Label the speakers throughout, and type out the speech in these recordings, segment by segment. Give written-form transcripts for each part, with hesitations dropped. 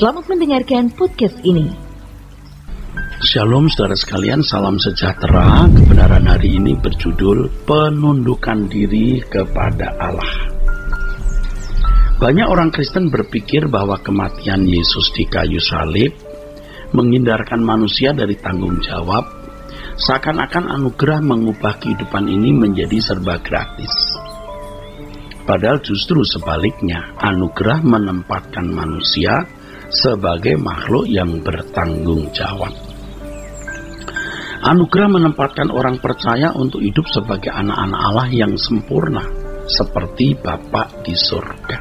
Speaker 1: Selamat mendengarkan podcast ini.
Speaker 2: Shalom saudara sekalian, salam sejahtera. Kebenaran hari ini berjudul penundukan diri kepada Allah. Banyak orang Kristen berpikir bahwa kematian Yesus di kayu salib menghindarkan manusia dari tanggung jawab, seakan-akan anugerah mengubah kehidupan ini menjadi serba gratis. Padahal justru sebaliknya, anugerah menempatkan manusia sebagai makhluk yang bertanggung jawab. Anugerah menempatkan orang percaya untuk hidup sebagai anak-anak Allah yang sempurna, seperti Bapa di surga.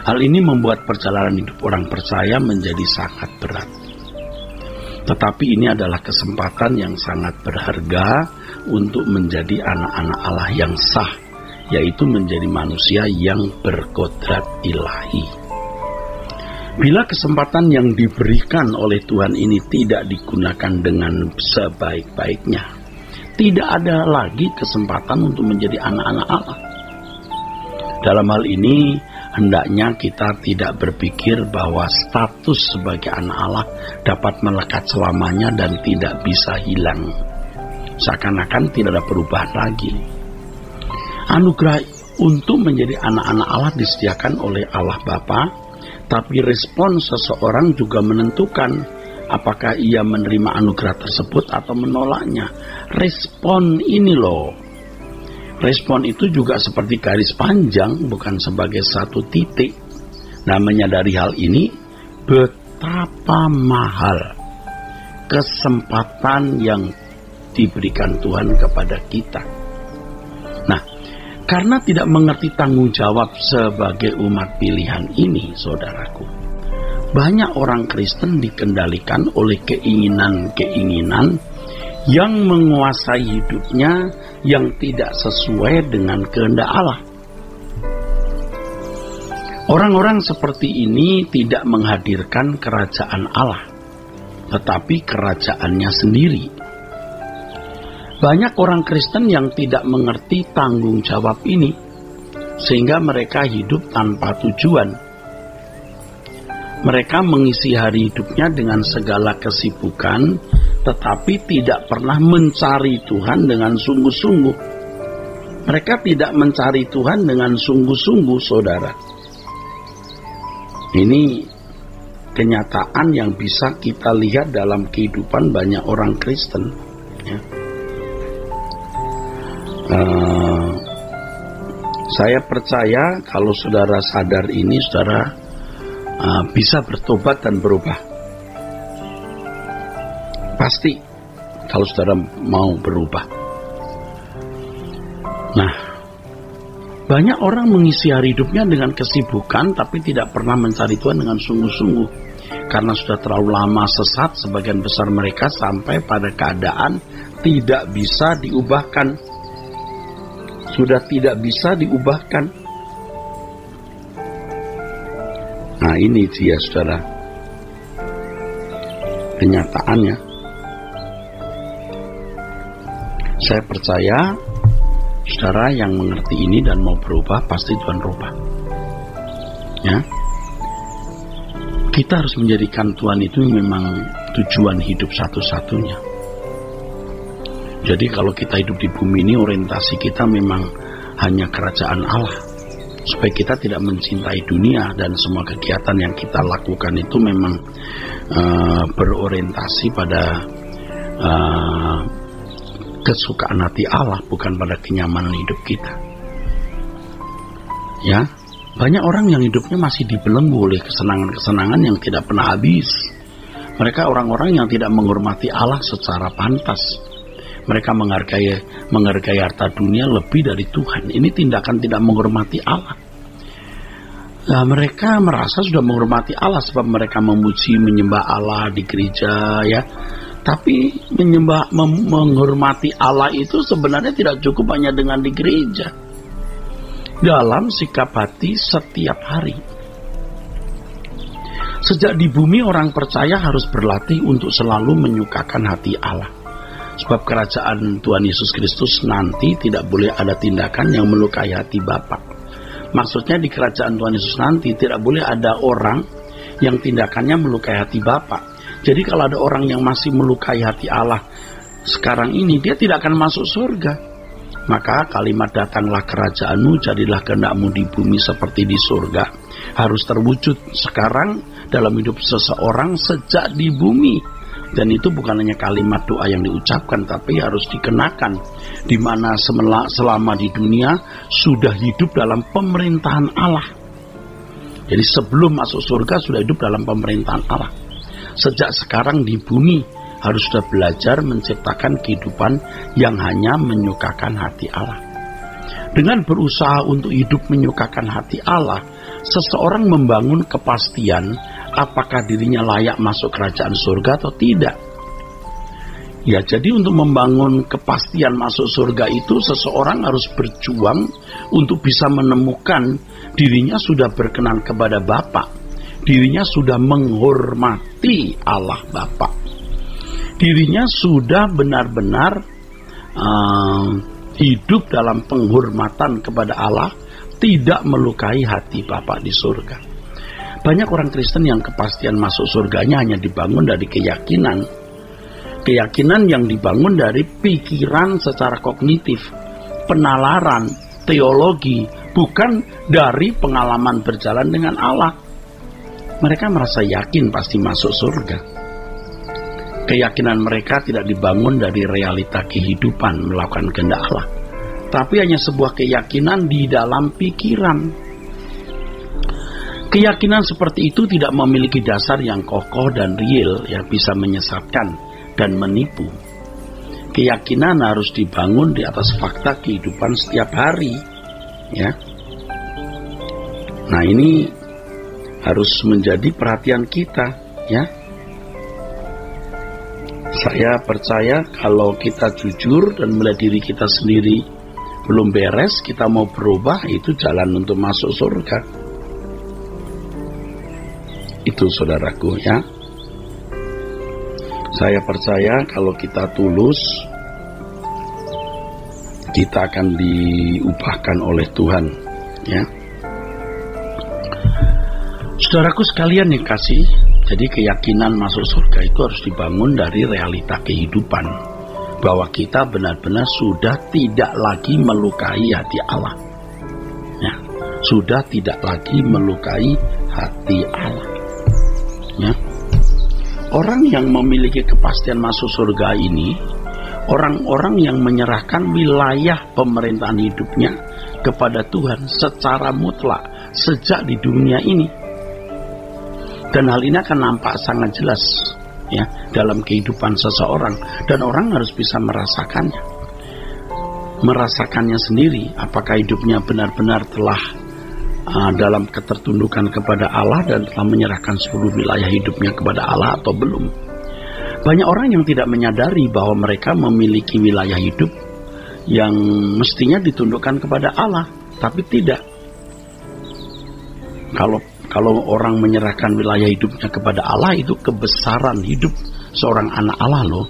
Speaker 2: Hal ini membuat perjalanan hidup orang percaya menjadi sangat berat. Tetapi ini adalah kesempatan yang sangat berharga untuk menjadi anak-anak Allah yang sah, yaitu menjadi manusia yang berkodrat ilahi. Bila kesempatan yang diberikan oleh Tuhan ini tidak digunakan dengan sebaik-baiknya, tidak ada lagi kesempatan untuk menjadi anak-anak Allah. Dalam hal ini, hendaknya kita tidak berpikir bahwa status sebagai anak Allah dapat melekat selamanya dan tidak bisa hilang. Seakan-akan tidak ada perubahan lagi. Anugerah untuk menjadi anak-anak Allah disediakan oleh Allah Bapa, tapi respon seseorang juga menentukan apakah ia menerima anugerah tersebut atau menolaknya. Respon ini loh. Respon itu juga seperti garis panjang, bukan sebagai satu titik. Nah, menyadari hal ini, betapa mahal kesempatan yang diberikan Tuhan kepada kita. Nah, karena tidak mengerti tanggung jawab sebagai umat pilihan ini, saudaraku, banyak orang Kristen dikendalikan oleh keinginan-keinginan yang menguasai hidupnya yang tidak sesuai dengan kehendak Allah. Orang-orang seperti ini tidak menghadirkan kerajaan Allah, tetapi kerajaannya sendiri. Banyak orang Kristen yang tidak mengerti tanggung jawab ini, sehingga mereka hidup tanpa tujuan. Mereka mengisi hari hidupnya dengan segala kesibukan, tetapi tidak pernah mencari Tuhan dengan sungguh-sungguh. Mereka tidak mencari Tuhan dengan sungguh-sungguh, saudara. Ini kenyataan yang bisa kita lihat dalam kehidupan banyak orang Kristen, ya. Saya percaya kalau saudara sadar ini, saudara bisa bertobat dan berubah. Pasti kalau saudara mau berubah. Nah, banyak orang mengisi hari hidupnya dengan kesibukan tapi tidak pernah mencari Tuhan dengan sungguh-sungguh. Karena sudah terlalu lama sesat, sebagian besar mereka sampai pada keadaan tidak bisa diubahkan. Sudah tidak bisa diubahkan. Nah, ini dia, saudara, kenyataannya. Saya percaya saudara yang mengerti ini dan mau berubah, pasti Tuhan rubah, ya. Kita harus menjadikan Tuhan itu memang tujuan hidup satu-satunya. Jadi kalau kita hidup di bumi ini, orientasi kita memang hanya kerajaan Allah. Supaya kita tidak mencintai dunia dan semua kegiatan yang kita lakukan itu memang berorientasi pada kesukaan hati Allah, bukan pada kenyamanan hidup kita. Ya, banyak orang yang hidupnya masih dibelenggu oleh kesenangan-kesenangan yang tidak pernah habis. Mereka orang-orang yang tidak menghormati Allah secara pantas. Mereka menghargai harta dunia lebih dari Tuhan. Ini tindakan tidak menghormati Allah. Nah, mereka merasa sudah menghormati Allah sebab mereka memuji, menyembah Allah di gereja, ya. Tapi menghormati Allah itu sebenarnya tidak cukup hanya dengan di gereja. Dalam sikap hati setiap hari. Sejak di bumi, orang percaya harus berlatih untuk selalu menyukakan hati Allah. Sebab kerajaan Tuhan Yesus Kristus nanti tidak boleh ada tindakan yang melukai hati Bapa. Maksudnya di kerajaan Tuhan Yesus nanti tidak boleh ada orang yang tindakannya melukai hati Bapa. Jadi kalau ada orang yang masih melukai hati Allah sekarang ini, dia tidak akan masuk surga. Maka kalimat datanglah kerajaanmu, jadilah kehendakmu di bumi seperti di surga harus terwujud sekarang dalam hidup seseorang sejak di bumi. Dan itu bukan hanya kalimat doa yang diucapkan, tapi harus dikenakan, di mana selama di dunia sudah hidup dalam pemerintahan Allah. Jadi sebelum masuk surga sudah hidup dalam pemerintahan Allah. Sejak sekarang di bumi harus sudah belajar menciptakan kehidupan yang hanya menyukakan hati Allah. Dengan berusaha untuk hidup menyukakan hati Allah, seseorang membangun kepastian apakah dirinya layak masuk kerajaan surga atau tidak. Ya, jadi untuk membangun kepastian masuk surga itu seseorang harus berjuang untuk bisa menemukan dirinya sudah berkenan kepada Bapa, dirinya sudah menghormati Allah Bapa, dirinya sudah benar-benar hidup dalam penghormatan kepada Allah, tidak melukai hati Bapa di surga. Banyak orang Kristen yang kepastian masuk surganya hanya dibangun dari keyakinan. Keyakinan yang dibangun dari pikiran secara kognitif, penalaran, teologi, bukan dari pengalaman berjalan dengan Allah. Mereka merasa yakin pasti masuk surga. Keyakinan mereka tidak dibangun dari realita kehidupan melakukan kehendak Allah, tapi hanya sebuah keyakinan di dalam pikiran. Keyakinan seperti itu tidak memiliki dasar yang kokoh dan real yang bisa menyesatkan dan menipu. Keyakinan harus dibangun di atas fakta kehidupan setiap hari, ya. Nah, ini harus menjadi perhatian kita, ya. Saya percaya kalau kita jujur dan melihat diri kita sendiri belum beres, kita mau berubah, itu jalan untuk masuk surga. Itu saudaraku, ya. Saya percaya kalau kita tulus, kita akan diubahkan oleh Tuhan, ya. Saudaraku sekalian yang kasih, jadi keyakinan masuk surga itu harus dibangun dari realita kehidupan, bahwa kita benar-benar sudah tidak lagi melukai hati Allah, ya. Sudah tidak lagi melukai hati Allah. Ya. Orang yang memiliki kepastian masuk surga ini, orang-orang yang menyerahkan wilayah pemerintahan hidupnya kepada Tuhan secara mutlak sejak di dunia ini. Dan hal ini akan nampak sangat jelas, ya, dalam kehidupan seseorang, dan orang harus bisa merasakannya sendiri, apakah hidupnya benar-benar telah dalam ketertundukan kepada Allah dan telah menyerahkan seluruh wilayah hidupnya kepada Allah atau belum. Banyak orang yang tidak menyadari bahwa mereka memiliki wilayah hidup yang mestinya ditundukkan kepada Allah, tapi tidak. Kalau orang menyerahkan wilayah hidupnya kepada Allah, itu kebesaran hidup seorang anak Allah loh,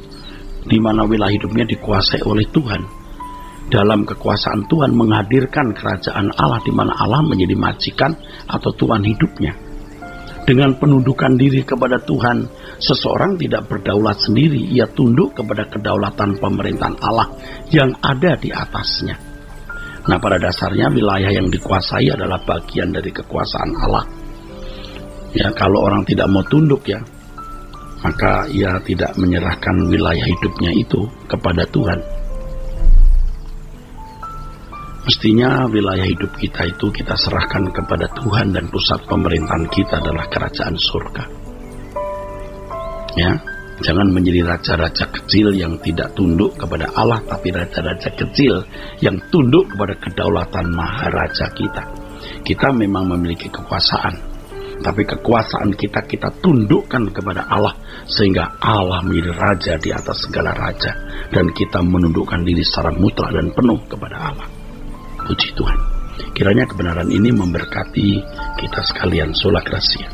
Speaker 2: di mana wilayah hidupnya dikuasai oleh Tuhan. Dalam kekuasaan Tuhan menghadirkan kerajaan Allah, di mana Allah menjadi majikan atau Tuhan hidupnya. Dengan penundukan diri kepada Tuhan, seseorang tidak berdaulat sendiri, ia tunduk kepada kedaulatan pemerintahan Allah yang ada di atasnya. Nah, pada dasarnya wilayah yang dikuasai adalah bagian dari kekuasaan Allah. Ya, kalau orang tidak mau tunduk, ya, maka ia tidak menyerahkan wilayah hidupnya itu kepada Tuhan. Mestinya wilayah hidup kita itu kita serahkan kepada Tuhan, dan pusat pemerintahan kita adalah kerajaan surga. Ya, jangan menjadi raja-raja kecil yang tidak tunduk kepada Allah, tapi raja-raja kecil yang tunduk kepada kedaulatan maharaja kita. Kita memang memiliki kekuasaan, tapi kekuasaan kita tundukkan kepada Allah, sehingga Allah menjadi raja di atas segala raja, dan kita menundukkan diri secara mutlak dan penuh kepada Allah. Puji Tuhan. Kiranya kebenaran ini memberkati kita sekalian. Sola Gracia.